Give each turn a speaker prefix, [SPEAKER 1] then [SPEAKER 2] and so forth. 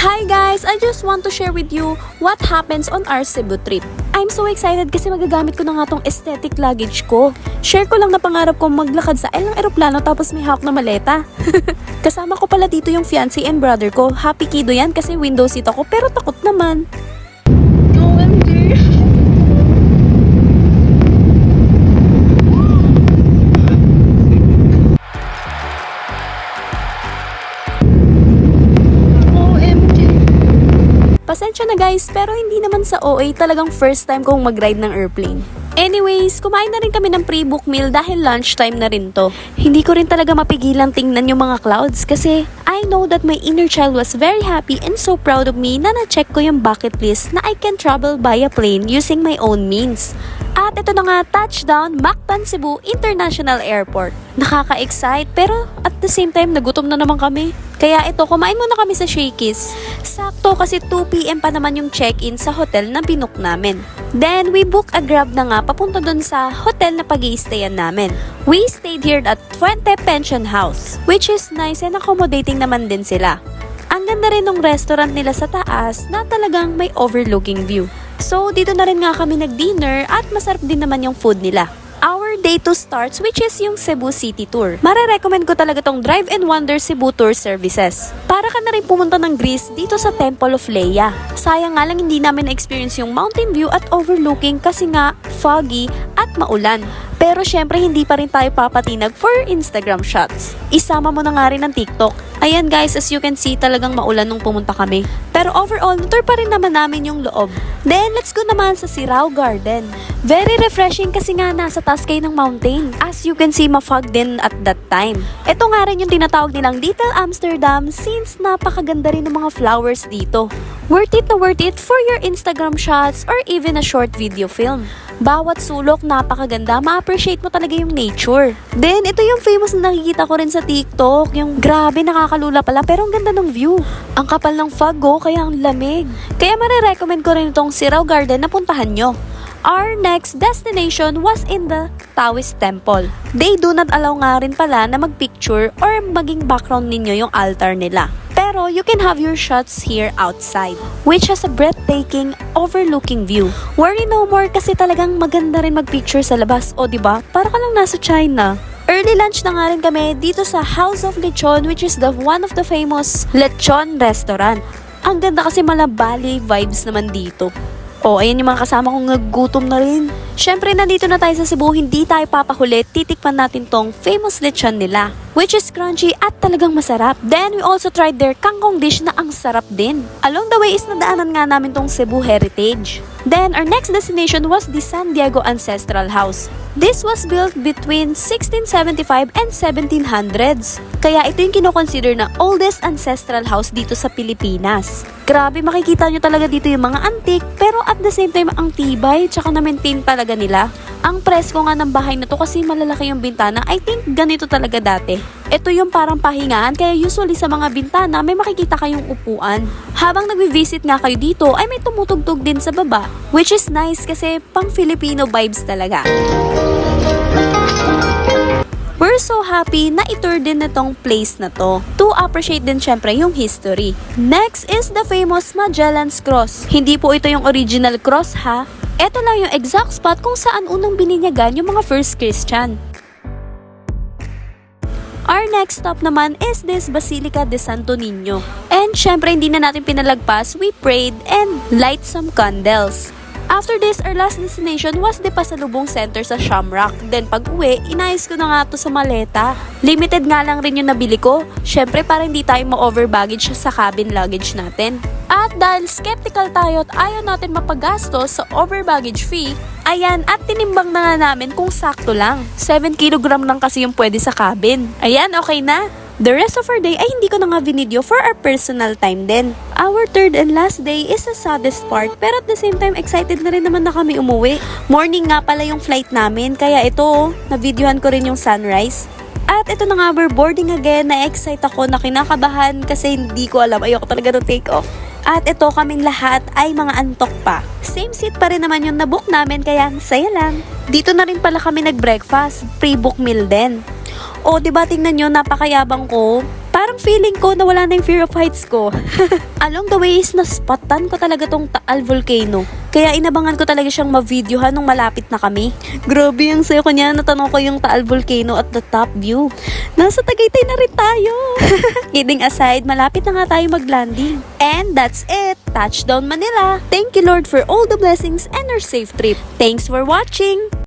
[SPEAKER 1] Hi guys! I just want to share with you what happens on our Cebu trip. I'm so excited kasi magagamit ko na nga tong aesthetic luggage ko. Share ko lang na pangarap kong maglakad sa ng eroplano tapos may hawak na maleta. Kasama ko pala dito yung fiancé and brother ko. Happy kido yan kasi window seat ako pero takot naman.
[SPEAKER 2] OMG!
[SPEAKER 1] Pasensya na guys, pero hindi naman sa OA, talagang first time kong mag-ride ng airplane. Anyways, kumain na rin kami ng pre-book meal dahil lunchtime na rin to. Hindi ko rin talaga mapigilan tingnan yung mga clouds kasi I know that my inner child was very happy and so proud of me na na-check ko yung bucket list na I can travel by a plane using my own means. At ito na nga, touchdown, Mactan Cebu International Airport. Nakaka-excite pero at the same time nagutom na naman kami. Kaya ito, kumain muna kami sa Shakey's. Sakto kasi 2 PM pa naman yung check-in sa hotel na binook namin. Then, we book a grab na nga papunta dun sa hotel na pag-i-stayan namin. We stayed here at Fuente Pension House, which is nice and accommodating naman din sila. Ang ganda rin ng restaurant nila sa taas na talagang may overlooking view. So, dito na rin nga kami nag-dinner at masarap din naman yung food nila. Our day 2 starts which is yung Cebu City Tour. Mare-recommend ko talaga tong Drive and Wonder Cebu Tour Services. Para ka na rin pumunta ng Greece dito sa Temple of Leia. Sayang nga lang hindi namin na-experience yung mountain view at overlooking kasi nga foggy at maulan. Pero syempre hindi pa rin tayo papatinag for Instagram shots. Isama mo na nga rin ng TikTok. Ayan guys, as you can see talagang maulan nung pumunta kami. Pero overall, tour pa rin naman namin yung loob. Then, let's go naman sa Sirao Garden. Very refreshing kasi nga nasa taas kayo ng mountain. As you can see, ma-fog din at that time. Ito nga rin yung tinatawag nilang Little Amsterdam since napakaganda rin ng mga flowers dito. Worth it na worth it for your Instagram shots or even a short video film. Bawat sulok napakaganda, ma-appreciate mo talaga yung nature. Then, ito yung famous na nakikita ko rin sa TikTok. Yung grabe, nakakalula pala pero ang ganda ng view. Ang kapal ng fog kaya ang lamig. Kaya marirecommend ko rin itong Sirao Garden na puntahan nyo. Our next destination was in the Taoist Temple. They do not allow nga rin pala na magpicture or maging background ninyo yung altar nila. Pero you can have your shots here outside, which has a breathtaking overlooking view. Worry no more kasi talagang maganda rin magpicture sa labas. O diba? Para ka lang nasa China. Early lunch na nga rin kami dito sa House of Lechon which is one of the famous lechon restaurant. Ang ganda kasi Malabali vibes naman dito. O, ayan yung mga kasama kong nagugutom na rin. Syempre, nandito na tayo sa Cebu, hindi tayo papakulit. Titikman natin tong famous lechon nila, which is crunchy at talagang masarap. Then, we also tried their kangkong dish na ang sarap din. Along the way is nadaanan nga namin tong Cebu Heritage. Then, our next destination was the San Diego Ancestral House. This was built between 1675 and 1700s. Kaya ito yung kinoconsider na oldest ancestral house dito sa Pilipinas. Grabe, makikita nyo talaga dito yung mga antique, pero at the same time ang tibay, tsaka na-maintain talaga nila. Ang presko nga ng bahay na to kasi malalaki yung bintana, I think ganito talaga dati. Ito yung parang pahingaan, kaya usually sa mga bintana may makikita kayong upuan. Habang nagvi-visit nga kayo dito, ay may tumutugtog din sa baba, which is nice kasi pang Filipino vibes talaga. We're so happy na itour din na tong place na to to appreciate din syempre yung history. Next is the famous Magellan's Cross. Hindi po ito yung original cross ha. Ito lang yung exact spot kung saan unang bininyagan yung mga first Christian. Our next stop naman is this Basilica de Santo Niño. And syempre hindi na natin pinalagpas, we prayed and light some candles. After this, our last destination was the Pasalubong Center sa Shamrock. Then pag uwi, inayos ko na nga to sa maleta. Limited nga lang rin yung nabili ko. Syempre para hindi tayo ma-over baggage sa cabin luggage natin. At dahil skeptical tayo at ayaw natin mapagastos sa over baggage fee, ayan at tinimbang na nga namin kung sakto lang. 7 kilogram lang kasi yung pwede sa cabin. Ayan, okay na. The rest of our day ay hindi ko na nga binidyo for our personal time din. Our third and last day is the saddest part pero at the same time excited na rin naman na kami umuwi. Morning nga pala yung flight namin kaya ito, na-videohan ko rin yung sunrise. At ito na nga, we're boarding again. Na-excite ako, na kinakabahan kasi hindi ko alam. Ayoko talaga to take off. At ito kaming lahat ay mga antok pa. Same seat pa rin naman yung nabook namin kaya saya lang. Dito na rin pala kami nag-breakfast. Pre-book meal din. O, diba tingnan nyo, napakayabang ko. Parang feeling ko na wala na yung fear of heights ko. Along the way is naspatan ko talaga tong Taal Volcano. Kaya inabangan ko talaga siyang ma-videohan nung malapit na kami. Grabe yung sayo ko niya, natanong ko yung Taal Volcano at the top view. Nasa Tagaytay na rin tayo. Kidding aside, malapit na nga tayo mag-landing. And that's it. Touchdown Manila. Thank you Lord for all the blessings and our safe trip. Thanks for watching.